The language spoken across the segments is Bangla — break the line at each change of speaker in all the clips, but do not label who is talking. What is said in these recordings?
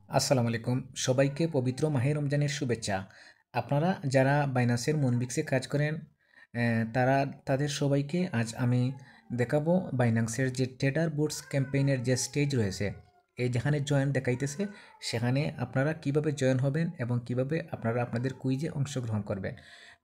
আসসালামু আলাইকুম সবাইকে পবিত্র মাহে রমজানের শুভেচ্ছা। আপনারা যারা বাইন্যান্সের মনবিক্সে কাজ করেন তারা তাদের সবাইকে আজ আমি দেখাবো বাইন্যান্সের যে ট্রেডার বুটস ক্যাম্পেইনের যে স্টেজ রয়েছে, এই যেখানে জয়েন দেখাইতেছে সেখানে আপনারা কিভাবে জয়েন হবেন এবং কিভাবে আপনারা আপনাদের কুইজে অংশগ্রহণ করবেন।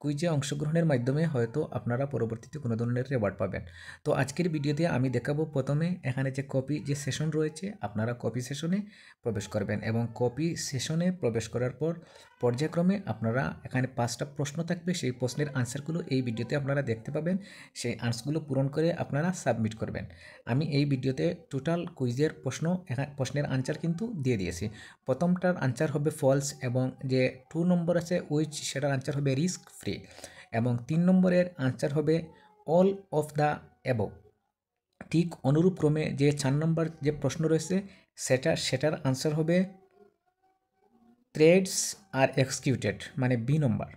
কুইজে অংশগ্রহণের মাধ্যমে হয়তো আপনারা পরবর্তীতে কোনো ধরনের রেওয়ার্ড পাবেন। তো আজকের ভিডিওতে আমি দেখাবো প্রথমে এখানে যে কপি যে সেশন রয়েছে, আপনারা কপি সেশনে প্রবেশ করবেন এবং কপি সেশনে প্রবেশ করার পর পর্যায়ক্রমে আপনারা এখানে 5টা প্রশ্ন থাকবে। সেই প্রশ্নের আনসারগুলো এই ভিডিওতে আপনারা দেখতে পাবেন। সেই আনসারগুলো পূরণ করে আপনারা সাবমিট করবেন। আমি এই ভিডিওতে টোটাল কুইজের প্রশ্নের আনসার কিন্তু দিয়ে দিয়েছি। প্রথমটার আনসার হবে ফলস এবং যে 2 নম্বর আছে উইচ সেটার আনসার হবে রিস্ক ফ্রি এবং 3 নম্বরের আনসার হবে অল অফ দ্য অ্যাবভ। ঠিক অনুরূপ ক্রমে যে 4 নম্বর যে প্রশ্ন রয়েছে সেটার আনসার হবে ট্রেডস আর এক্সিকিউটেড মানে বি নম্বর।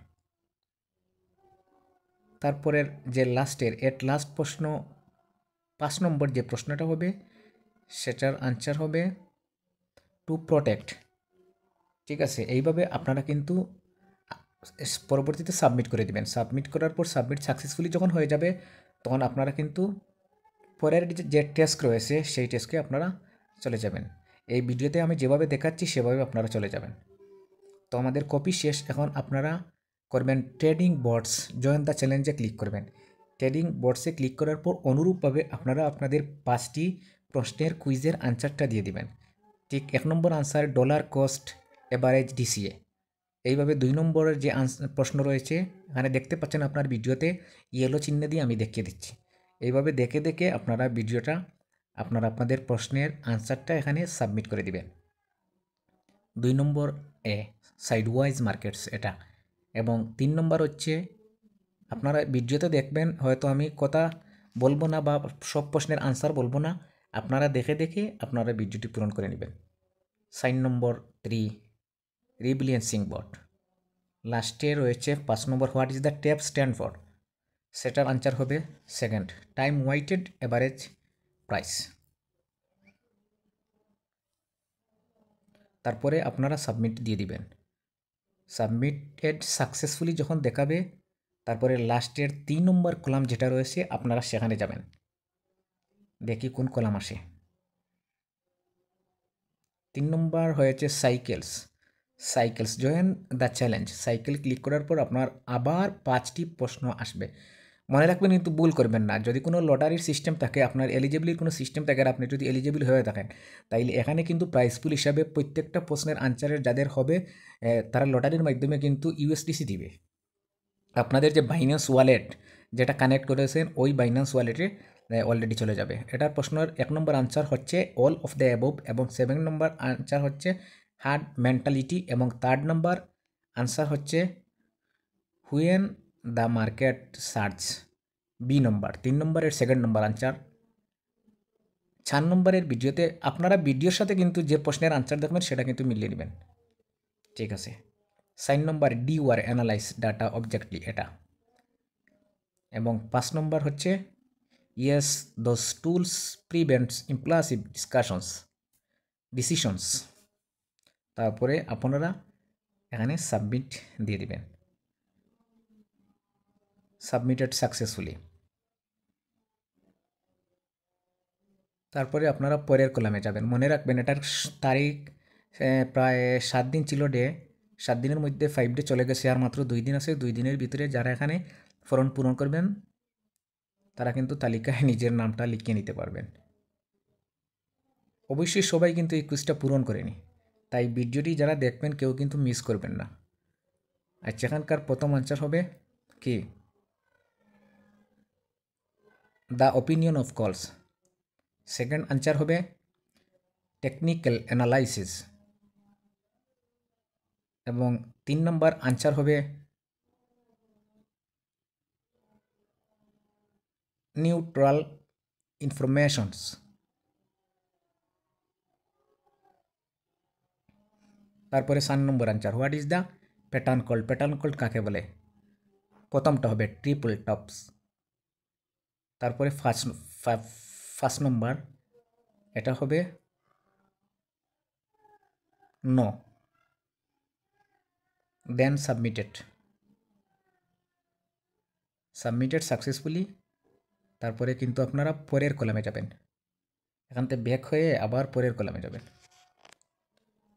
তারপরের যে লাস্ট প্রশ্ন 5 নম্বর যে প্রশ্নটা হবে সেটার আনসার হবে টু প্রোটেক্ট। ঠিক আছে, এইভাবে আপনারা কিন্তু পরবর্তীতে সাবমিট করে দিবেন। সাবমিট করার পর সাবমিট সাকসেসফুলি যখন হয়ে যাবে তখন আপনারা কিন্তু পরের যে টেস্ট রয়েছে সেই টেস্টকে আপনারা চলে যাবেন। এই ভিডিওতে আমি যেভাবে দেখাচ্ছি সেভাবে আপনারা চলে যাবেন। তো আমাদের কপি শেষ। এখন আপনারা করবেন ট্রেডিং বোর্ডস জয়েন দ্য চ্যালেঞ্জে ক্লিক করবেন। ট্রেডিং বোর্ডসে ক্লিক করার পর অনুরূপভাবে আপনারা আপনাদের 5টি প্রশ্নের কুইজের আনসারটা দিয়ে দিবেন। ঠিক 1 number answer dollar cost average DCA. এইভাবে 2 নম্বরের যে প্রশ্ন রয়েছে এখানে দেখতে পাচ্ছেন আপনার ভিডিওতে ইয়েলো চিহ্ন দিয়ে আমি দেখিয়ে দিচ্ছি। এইভাবে দেখে দেখে আপনারা ভিডিওটা আপনাদের প্রশ্নের আনসারটা এখানে সাবমিট করে দিবেন। 2 নম্বর এ সাইডওয়াইজ মার্কেটস এটা এবং 3 নম্বর হচ্ছে আপনারা ভিডিওতে দেখবেন হয়তো আমি কথা বলবো না বা সব প্রশ্নের আনসার বলবো না, আপনারা দেখে দেখে আপনারা ভিডিওটি পূরণ করে নেবেন। সাইন নম্বর 3 রিবিলিয়েন্সিং বট। লাস্টে রয়েছে 5 number what is the TWAP stand for, সেটার আনসার হবে second time weighted average price. তারপরে আপনারা সাবমিট দিয়ে দিবেন। সাবমিটেড সাকসেসফুলি যখন দেখাবে তারপরে লাস্টের 3 নম্বর কলাম যেটা রয়েছে আপনারা সেখানে যাবেন। দেখি কোন কলাম আসে। 3 নম্বর হয়েছে cycles join the challenge. Cycle click করার পর আপনার আবার 5টি প্রশ্ন আসবে। মনে রাখবেন কিন্তু ভুল করবেন না। যদি কোনো লটারির সিস্টেম থাকে, আপনার এলিজিবিলিটির কোনো সিস্টেম থাকে আর আপনি যদি এলিজিবল হয়ে থাকেন তাইলে এখানে কিন্তু প্রাইস পুল হিসাবে প্রত্যেকটা প্রশ্নের আনসারের যাদের হবে তারা লটারির মাধ্যমে কিন্তু ইউএসডিসি দিবে। আপনাদের যে বাইন্যান্স ওয়ালেট যেটা কানেক্ট করেছেন ওই বাইন্যান্স ওয়ালেটে অলরেডি চলে যাবে। এটার প্রশ্নের 1 নম্বর আনসার হচ্ছে অল অফ দ্য অ্যাবভ এবং 7 নম্বর আনসার হচ্ছে হার্ড মেন্টালিটি এবং 3rd নম্বর আনসার হচ্ছে when the market surge B number. 3 নম্বরের 2nd নম্বর আনসার। 4 নম্বরের ভিডিওতে আপনারা ভিডিওর সাথে কিন্তু যে প্রশ্নের আনসার দেখবেন সেটা কিন্তু মিলিয়ে নেবেন। ঠিক আছে, সাইন number D were analyze data objectively এটা এবং 5 নম্বর হচ্ছে yes those tools prevents impulsive decisions. তারপরে আপনারা এখানে সাবমিট দিয়ে দিবেন। Submitted successfully. তারপরে আপনারা পরের কলামে যাবেন। মনে রাখবেন এটার তারিখ প্রায় 7 দিন ছিল ডে, 7 দিনের মধ্যে 5 ডে চলে গেছে, আর মাত্র 2 দিন আছে। 2 দিনের ভিতরে যারা এখানে ফর্ম পূরণ করবেন তারা কিন্তু তালিকায় নিজের নামটা লিখিয়ে নিতে পারবেন। অবশ্যই সবাই কিন্তু এই কুইজটা পূরণ করেনি, তাই ভিডিওটি যারা দেখবেন কেউ কিন্তু মিস করবেন না। আচ্ছা, এখানকার প্রথম আনসার হবে কি the opinion of calls. Second answer হবে টেকনিক্যাল অ্যানালাইসিস এবং 3 নম্বর আনসার হবে নিউট্রাল ইনফরমেশনস। তারপরে 7 number answer what is the pattern called. Pattern called কাকে বলে? প্রথমটা হবে ট্রিপল টপস। তারপরে ফার্স্ট নম্বর এটা হবে নো, দেন সাবমিটেড সাকসেসফুলি। তারপরে কিন্তু আপনারা পরের কলামে যাবেন, এখান থেকে ব্যাক হয়ে আবার পরের কলামে যাবেন।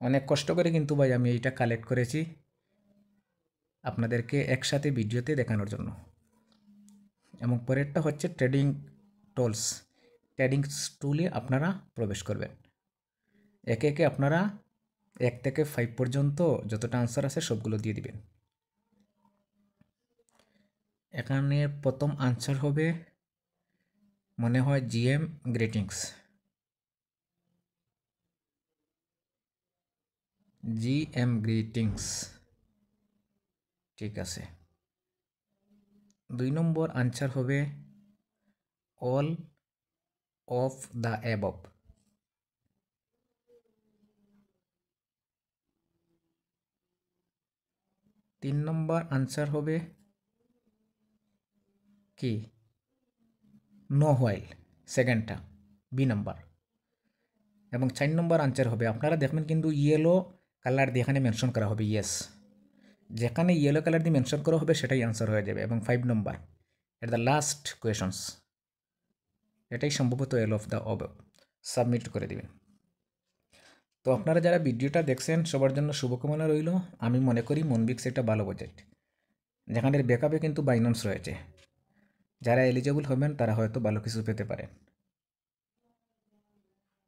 অনেক কষ্ট করে কিন্তু ভাই আমি এইটা কালেক্ট করেছি আপনাদেরকে একসাথে ভিডিওতে দেখানোর জন্য। এবং পরেরটা হচ্ছে ট্রেডিং টুলস। ট্রেডিং টুলে আপনারা প্রবেশ করবেন, একে একে আপনারা 1 থেকে 5 পর্যন্ত যতটা আনসার আছে সবগুলো দিয়ে দিবেন। এখানে প্রথম আনসার হবে মনে হয় জিএম গ্রিটিংস। জিএম গ্রিটিংস, ঠিক আছে। 2 নম্বর আনসার হবে all of the above. 3 number answer হবে কি নো হোয়াইল, সেকেন্ডটা বি নাম্বার। এবং 4 নম্বর আনসার হবে, আপনারা দেখবেন কিন্তু ইয়েলো কালার দিয়ে এখানে মেনশন করা হবে ইয়েস, যেখানে ইয়েলো কালার দিয়ে মেনশন করা হবে সেটাই আনসার হয়ে যাবে। এবং 5 নম্বর এট দ্য লাস্ট কোয়েশনস, এটাই সম্ভবত L of the of, submit করে দিবেন। তো আপনারা যারা ভিডিওটা দেখছেন সবার জন্য শুভকামনা রইল। আমি মনে করি মনবিক্স একটা ভালো প্রজেক্ট, যেখানে ব্যাকআপে কিন্তু বাইন্যান্স রয়েছে। যারা এলিজেবল হবেন তারা হয়তো ভালো কিছু পেতে পারেন।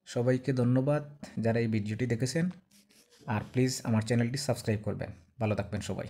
সবাইকে ধন্যবাদ যারা এই ভিডিওটি দেখেছেন, আর প্লিজ আমার চ্যানেলটি সাবস্ক্রাইব করবেন। ভালো থাকবেন সবাই।